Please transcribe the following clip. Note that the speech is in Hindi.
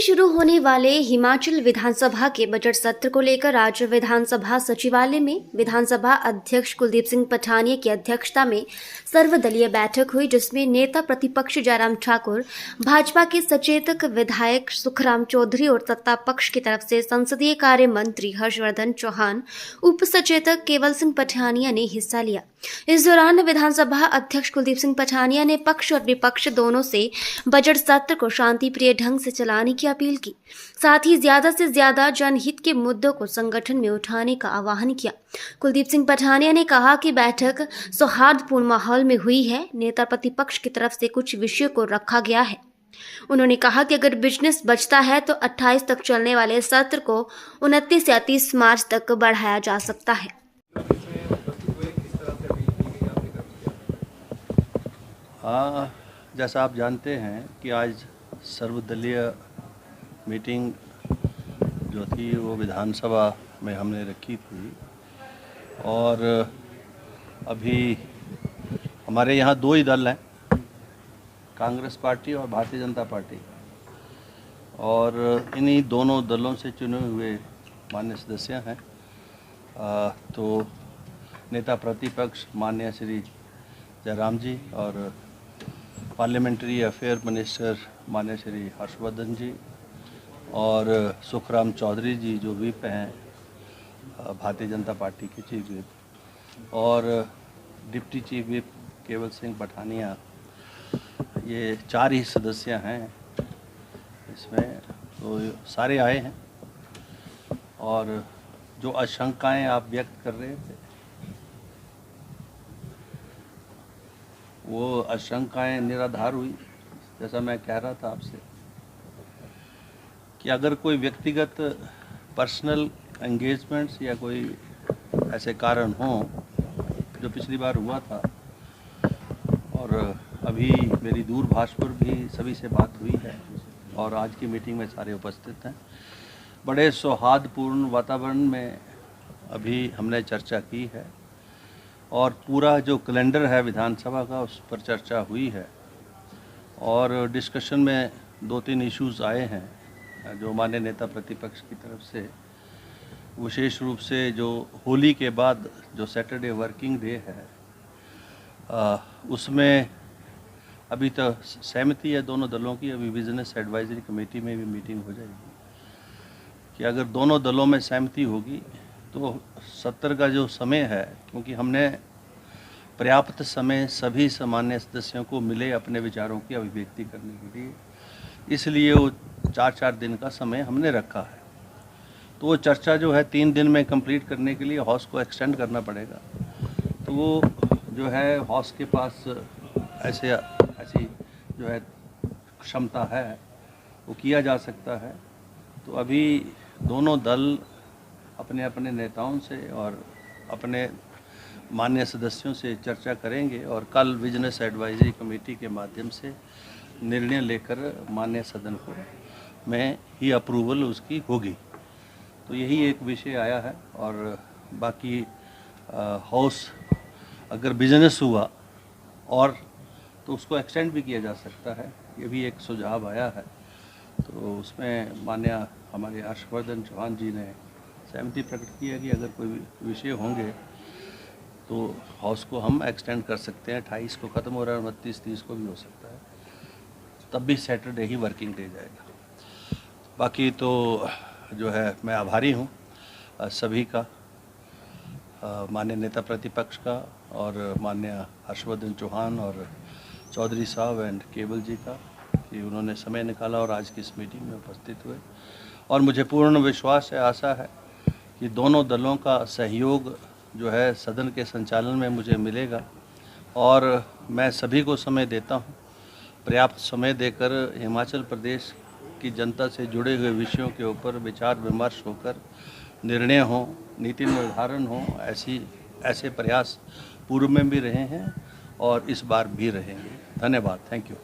शुरू होने वाले हिमाचल विधानसभा के बजट सत्र को लेकर आज विधानसभा सचिवालय में विधानसभा अध्यक्ष कुलदीप सिंह पठानिया की अध्यक्षता में सर्वदलीय बैठक हुई, जिसमें नेता प्रतिपक्ष जयराम ठाकुर, भाजपा के सचेतक विधायक सुखराम चौधरी और सत्ता पक्ष की तरफ से संसदीय कार्य मंत्री हर्षवर्धन चौहान, उप सचेतक केवल सिंह पठानिया ने हिस्सा लिया। इस दौरान विधानसभा अध्यक्ष कुलदीप सिंह पठानिया ने पक्ष और विपक्ष दोनों से बजट सत्र को शांतिप्रिय ढंग से चलाने की अपील की। साथ ही ज्यादा से ज्यादा जनहित के मुद्दों को संगठन में उठाने का आह्वान किया। कुलदीप सिंह पठानिया ने कहा कि बैठक सौहार्दपूर्ण माहौल में हुई है। नेता प्रतिपक्ष की तरफ से कुछ विषयों को रखा गया है। उन्होंने कहा कि अगर बिजनेस बचता है तो 28 तक चलने वाले सत्र को 29 या 30 मार्च तक बढ़ाया जा सकता है। जैसा आप जानते हैं कि आज सर्वदलीय मीटिंग जो थी वो विधानसभा में हमने रखी थी, और अभी हमारे यहाँ दो ही दल हैं, कांग्रेस पार्टी और भारतीय जनता पार्टी, और इन्हीं दोनों दलों से चुने हुए माननीय सदस्य हैं। तो नेता प्रतिपक्ष माननीय श्री जयराम जी और पार्लियामेंट्री अफेयर मिनिस्टर माननीय श्री हर्षवर्धन जी और सुखराम चौधरी जी जो व्हिप हैं भारतीय जनता पार्टी के चीफ व्हिप, और डिप्टी चीफ व्हिप केवल सिंह पठानिया, ये 4 ही सदस्य हैं इसमें। तो सारे आए हैं, और जो आशंकाएं आप व्यक्त कर रहे थे वो आशंकाएं निराधार हुई। जैसा मैं कह रहा था आपसे कि अगर कोई व्यक्तिगत पर्सनल एंगेजमेंट्स या कोई ऐसे कारण हों जो पिछली बार हुआ था, और अभी मेरी दूरभाष पर भी सभी से बात हुई है और आज की मीटिंग में सारे उपस्थित हैं, बड़े सौहार्दपूर्ण वातावरण में अभी हमने चर्चा की है, और पूरा जो कैलेंडर है विधानसभा का उस पर चर्चा हुई है। और डिस्कशन में 2-3 इश्यूज़ आए हैं जो माननीय नेता प्रतिपक्ष की तरफ से, विशेष रूप से जो होली के बाद जो सैटरडे वर्किंग डे है उसमें अभी तो सहमति है दोनों दलों की। अभी बिजनेस एडवाइजरी कमेटी में भी मीटिंग हो जाएगी कि अगर दोनों दलों में सहमति होगी तो सत्र का जो समय है, क्योंकि हमने पर्याप्त समय सभी सामान्य सदस्यों को मिले अपने विचारों की अभिव्यक्ति करने के लिए, इसलिए वो 4-4 दिन का समय हमने रखा है। तो वो चर्चा जो है 3 दिन में कंप्लीट करने के लिए हाउस को एक्सटेंड करना पड़ेगा। तो वो जो है हाउस के पास ऐसी जो है क्षमता है वो किया जा सकता है। तो अभी दोनों दल अपने अपने नेताओं से और अपने माननीय सदस्यों से चर्चा करेंगे, और कल बिजनेस एडवाइजरी कमेटी के माध्यम से निर्णय लेकर माननीय सदन को में ही अप्रूवल उसकी होगी। तो यही एक विषय आया है, और बाकी हाउस अगर बिजनेस हुआ और तो उसको एक्सटेंड भी किया जा सकता है, ये भी एक सुझाव आया है। तो उसमें माननीय हमारे हर्षवर्धन चौहान जी ने सहमति प्रकट की है कि अगर कोई विषय होंगे तो हाउस को हम एक्सटेंड कर सकते हैं। 28 को ख़त्म हो रहा है, 29-30 को भी हो सकता है, तब भी सैटरडे ही वर्किंग डे जाएगा। बाकी तो जो है मैं आभारी हूँ सभी का, माननीय नेता प्रतिपक्ष का और माननीय हर्षवर्धन चौहान और चौधरी साहब एंड केवल जी का, कि उन्होंने समय निकाला और आज की इस मीटिंग में उपस्थित हुए। और मुझे पूर्ण विश्वास है, आशा है कि दोनों दलों का सहयोग जो है सदन के संचालन में मुझे मिलेगा, और मैं सभी को समय देता हूँ। पर्याप्त समय देकर हिमाचल प्रदेश की जनता से जुड़े हुए विषयों के ऊपर विचार विमर्श होकर निर्णय हो, नीति निर्धारण हो, ऐसे प्रयास पूर्व में भी रहे हैं और इस बार भी रहेंगे। धन्यवाद। Thank you.